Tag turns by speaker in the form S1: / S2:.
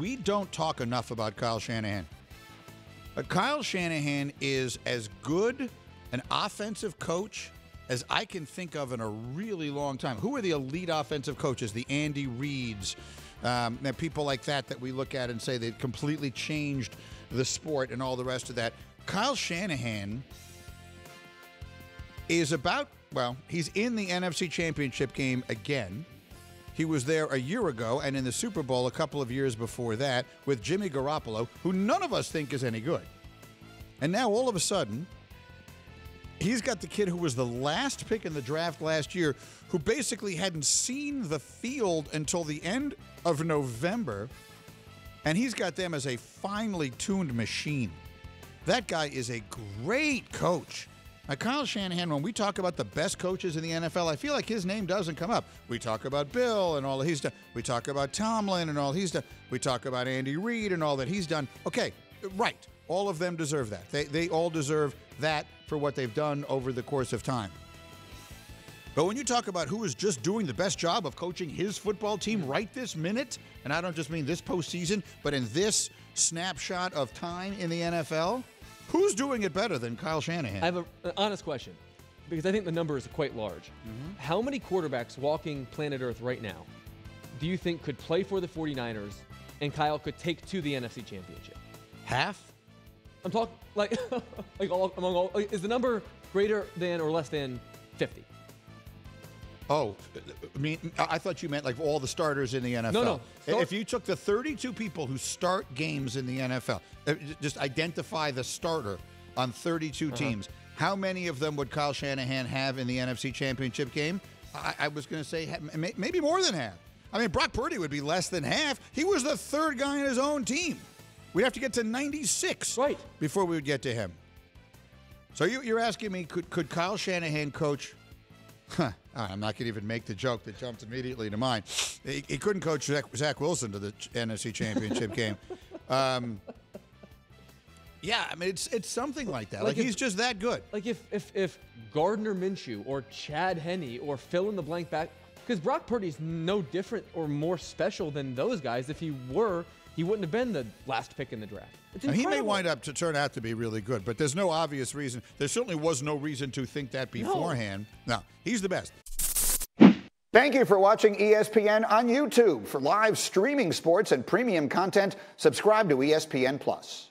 S1: we don't talk enough about Kyle Shanahan. Kyle Shanahan is as good an offensive coach as I can think of in a really long time. Who are the elite offensive coaches? The Andy Reids, people like that we look at and say they completely changed the sport and all the rest of that. Kyle Shanahan is he's in the NFC Championship game again. He was there a year ago and in the Super Bowl a couple of years before that with Jimmy Garoppolo, who none of us think is any good. And now all of a sudden, he's got the kid who was the last pick in the draft last year, who basically hadn't seen the field until the end of November, and he's got them as a finely tuned machine. That guy is a great coach. Now, Kyle Shanahan, when we talk about the best coaches in the NFL, I feel like his name doesn't come up. We talk about Bill and all that he's done. We talk about Tomlin and all he's done. We talk about Andy Reid and all that he's done. Okay, right. All of them deserve that. They all deserve that for what they've done over the course of time. But when you talk about who is just doing the best job of coaching his football team right this minute, and I don't just mean this postseason, but in this snapshot of time in the NFL, who's doing it better than Kyle Shanahan?
S2: I have an honest question, because I think the number is quite large. How many quarterbacks walking planet Earth right now do you think could play for the 49ers and Kyle could take to the NFC Championship?
S1: Half?
S2: I'm talking is the number greater than or less than 50?
S1: Oh, I thought you meant like all the starters in the NFL.
S2: No.
S1: If you took the 32 people who start games in the NFL, just identify the starter on 32 teams, how many of them would Kyle Shanahan have in the NFC Championship game? I was going to say maybe more than half. I mean, Brock Purdy would be less than half. He was the third guy on his own team. We'd have to get to 96 before we would get to him. So you're asking me, could Kyle Shanahan coach? I'm not going to even make the joke that jumped immediately to mind. He couldn't coach Zach Wilson to the NFC Championship game. Yeah, I mean, it's something like that. Like he's just that good.
S2: Like if Gardner Minshew or Chad Henne or fill in the blank back, because Brock Purdy's no different or more special than those guys. If he were, he wouldn't have been the last pick in the draft.
S1: And he may wind up to turn out to be really good, but there's no obvious reason. There certainly was no reason to think that beforehand. No, he's the best.
S3: Thank you for watching ESPN on YouTube. For live streaming sports and premium content, subscribe to ESPN+.